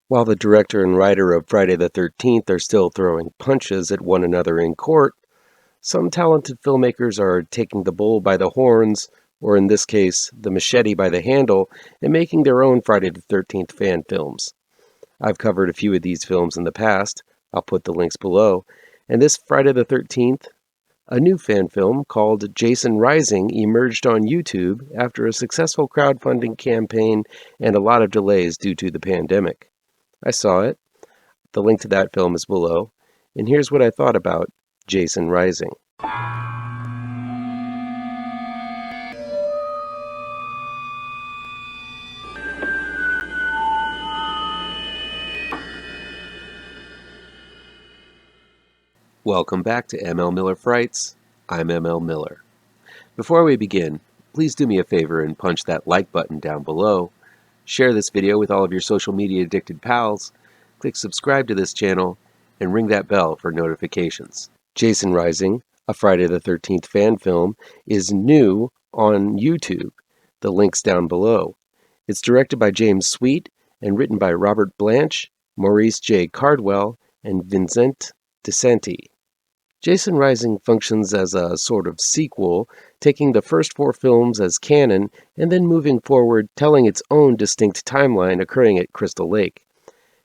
While the director and writer of Friday the 13th are still throwing punches at one another in court, some talented filmmakers are taking the bull by the horns, or in this case, the machete by the handle, and making their own Friday the 13th fan films. I've covered a few of these films in the past. I'll put the links below. And this Friday the 13th, a new fan film called Jason Rising emerged on YouTube after a successful crowdfunding campaign and a lot of delays due to the pandemic. I saw it. The link to that film is below. And here's what I thought about Jason Rising. Welcome back to ML Miller Frights. I'm ML Miller. Before we begin, please do me a favor and punch that like button down below. Share this video with all of your social media addicted pals. Click subscribe to this channel and ring that bell for notifications. Jason Rising, a Friday the 13th fan film, is new on YouTube. The link's down below. It's directed by James Sweet and written by Robert Blanche, Maurice J. Cardwell, and Vincente DiSanti. Jason Rising functions as a sort of sequel, taking the first 4 films as canon and then moving forward, telling its own distinct timeline occurring at Crystal Lake.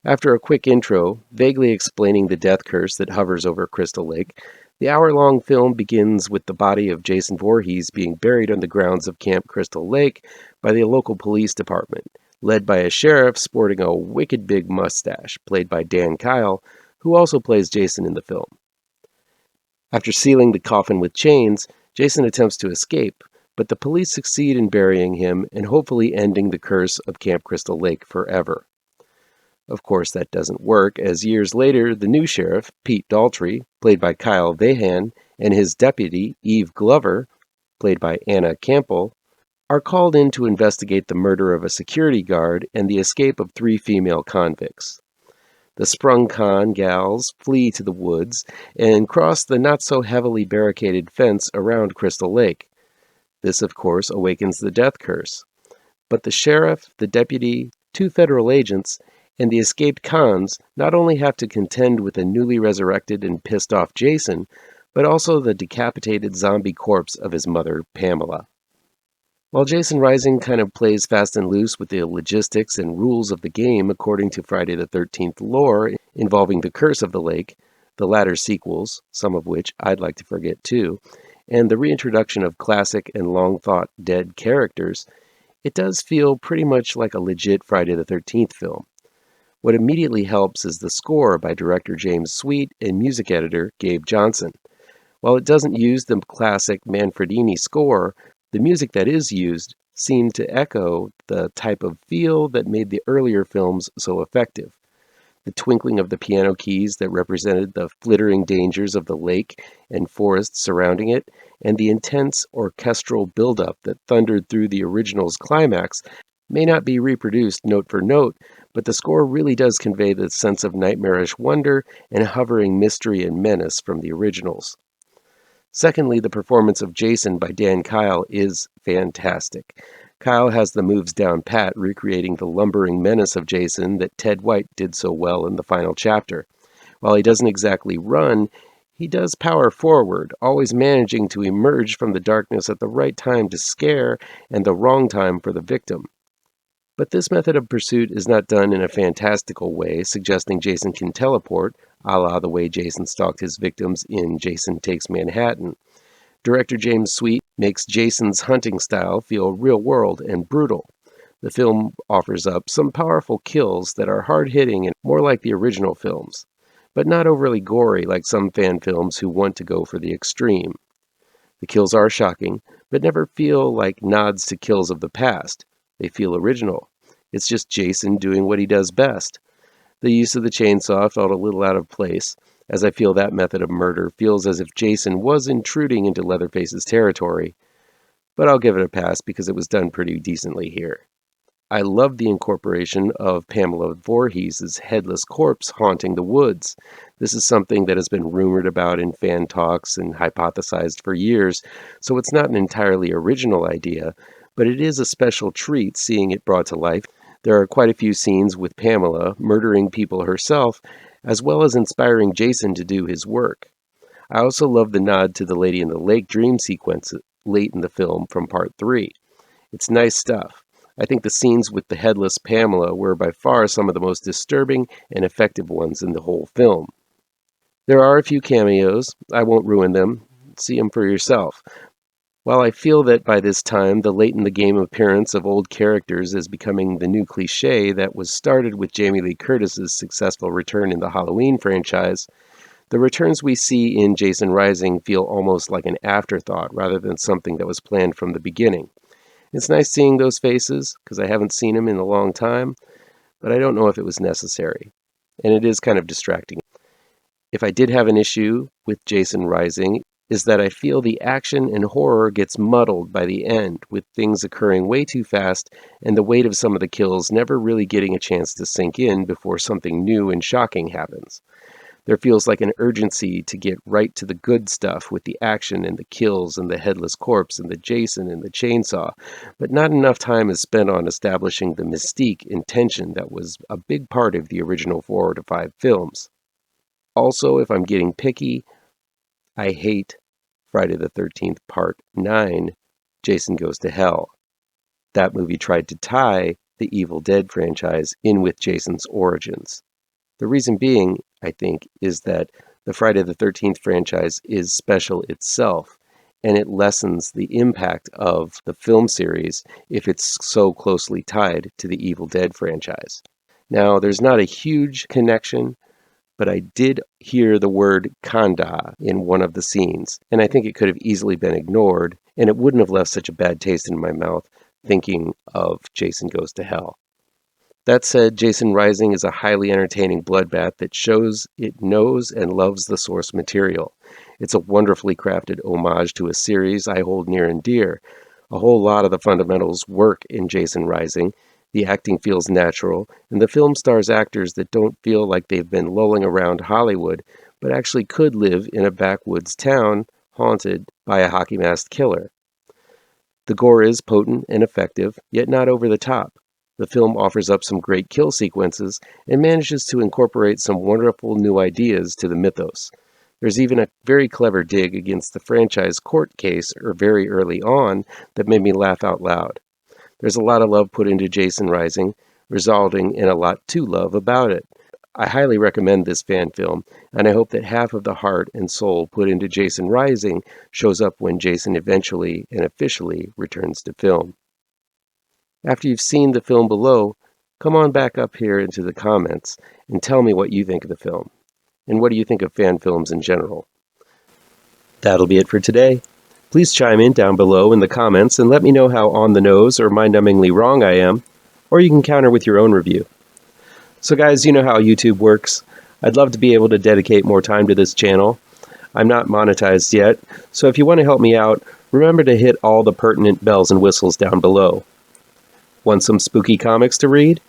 After a quick intro, vaguely explaining the death curse that hovers over Crystal Lake, the hour-long film begins with the body of Jason Voorhees being buried on the grounds of Camp Crystal Lake by the local police department, led by a sheriff sporting a wicked big mustache, played by Dan Kyle, who also plays Jason in the film. After sealing the coffin with chains, Jason attempts to escape, but the police succeed in burying him and hopefully ending the curse of Camp Crystal Lake forever. Of course, that doesn't work, as years later, the new sheriff, Pete Daltrey, played by Kyle Vahan, and his deputy, Eve Glover, played by Anna Campbell, are called in to investigate the murder of a security guard and the escape of 3 female convicts. The sprung con gals flee to the woods and cross the not-so-heavily barricaded fence around Crystal Lake. This, of course, awakens the death curse. But the sheriff, the deputy, 2 federal agents, and the escaped cons not only have to contend with a newly resurrected and pissed-off Jason, but also the decapitated zombie corpse of his mother, Pamela. While Jason Rising kind of plays fast and loose with the logistics and rules of the game according to Friday the 13th lore involving the curse of the lake, the latter sequels, some of which I'd like to forget too, and the reintroduction of classic and long-thought dead characters, it does feel pretty much like a legit Friday the 13th film. What immediately helps is the score by director James Sweet and music editor Gabe Johnson. While it doesn't use the classic Manfredini score, the music that is used seemed to echo the type of feel that made the earlier films so effective. The twinkling of the piano keys that represented the flittering dangers of the lake and forest surrounding it, and the intense orchestral buildup that thundered through the original's climax may not be reproduced note for note, but the score really does convey the sense of nightmarish wonder and hovering mystery and menace from the originals. Secondly, the performance of Jason by Dan Kyle is fantastic. Kyle has the moves down pat, recreating the lumbering menace of Jason that Ted White did so well in the final chapter. While he doesn't exactly run, he does power forward, always managing to emerge from the darkness at the right time to scare and the wrong time for the victim. But this method of pursuit is not done in a fantastical way, suggesting Jason can teleport, a la the way Jason stalked his victims in Jason Takes Manhattan. Director James Sweet makes Jason's hunting style feel real-world and brutal. The film offers up some powerful kills that are hard-hitting and more like the original films, but not overly gory like some fan films who want to go for the extreme. The kills are shocking, but never feel like nods to kills of the past. They feel original. It's just Jason doing what he does best. The use of the chainsaw felt a little out of place, as I feel that method of murder feels as if Jason was intruding into Leatherface's territory, but I'll give it a pass because it was done pretty decently here. I love the incorporation of Pamela Voorhees' headless corpse haunting the woods. This is something that has been rumored about in fan talks and hypothesized for years, so it's not an entirely original idea, but it is a special treat seeing it brought to life. There are quite a few scenes with Pamela murdering people herself, as well as inspiring Jason to do his work. I also love the nod to the Lady in the Lake dream sequence late in the film from Part 3. It's nice stuff. I think the scenes with the headless Pamela were by far some of the most disturbing and effective ones in the whole film. There are a few cameos. I won't ruin them. See them for yourself. While I feel that by this time, the late-in-the-game appearance of old characters is becoming the new cliché that was started with Jamie Lee Curtis's successful return in the Halloween franchise, the returns we see in Jason Rising feel almost like an afterthought rather than something that was planned from the beginning. It's nice seeing those faces, because I haven't seen them in a long time, but I don't know if it was necessary. And it is kind of distracting. If I did have an issue with Jason Rising, is that I feel the action and horror gets muddled by the end, with things occurring way too fast and the weight of some of the kills never really getting a chance to sink in before something new and shocking happens. There feels like an urgency to get right to the good stuff with the action and the kills and the headless corpse and the Jason and the chainsaw, but not enough time is spent on establishing the mystique and tension that was a big part of the original 4 to 5 films. Also, if I'm getting picky, I hate Friday the 13th Part 9, Jason Goes to Hell. That movie tried to tie the Evil Dead franchise in with Jason's origins. The reason being, I think, is that the Friday the 13th franchise is special itself, and it lessens the impact of the film series if it's so closely tied to the Evil Dead franchise. Now, there's not a huge connection, but I did hear the word Kanda in one of the scenes, and I think it could have easily been ignored, and it wouldn't have left such a bad taste in my mouth thinking of Jason Goes to Hell. That said, Jason Rising is a highly entertaining bloodbath that shows it knows and loves the source material. It's a wonderfully crafted homage to a series I hold near and dear. A whole lot of the fundamentals work in Jason Rising. The acting feels natural, and the film stars actors that don't feel like they've been lolling around Hollywood, but actually could live in a backwoods town haunted by a hockey-masked killer. The gore is potent and effective, yet not over the top. The film offers up some great kill sequences and manages to incorporate some wonderful new ideas to the mythos. There's even a very clever dig against the franchise court case very early on that made me laugh out loud. There's a lot of love put into Jason Rising, resulting in a lot to love about it. I highly recommend this fan film, and I hope that half of the heart and soul put into Jason Rising shows up when Jason eventually and officially returns to film. After you've seen the film below, come on back up here into the comments and tell me what you think of the film. And what do you think of fan films in general? That'll be it for today. Please chime in down below in the comments and let me know how on the nose or mind-numbingly wrong I am, or you can counter with your own review. So guys, you know how YouTube works. I'd love to be able to dedicate more time to this channel. I'm not monetized yet, so if you want to help me out, remember to hit all the pertinent bells and whistles down below. Want some spooky comics to read?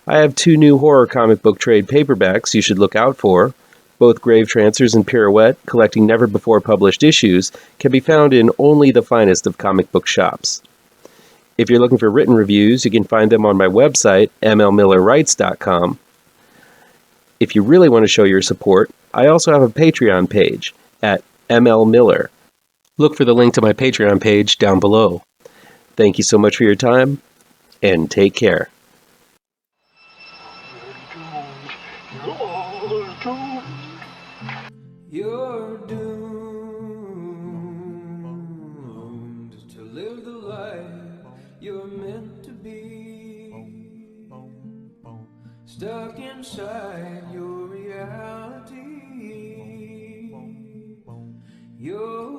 I have 2 new horror comic book trade paperbacks you should look out for. Both Gravetrancers and Pirouette, collecting never-before-published issues, can be found in only the finest of comic book shops. If you're looking for written reviews, you can find them on my website, mlmillerwrites.com. If you really want to show your support, I also have a Patreon page at mlmiller. Look for the link to my Patreon page down below. Thank you so much for your time, and take care. You're doomed to live the life you're meant to be, stuck inside your reality. You're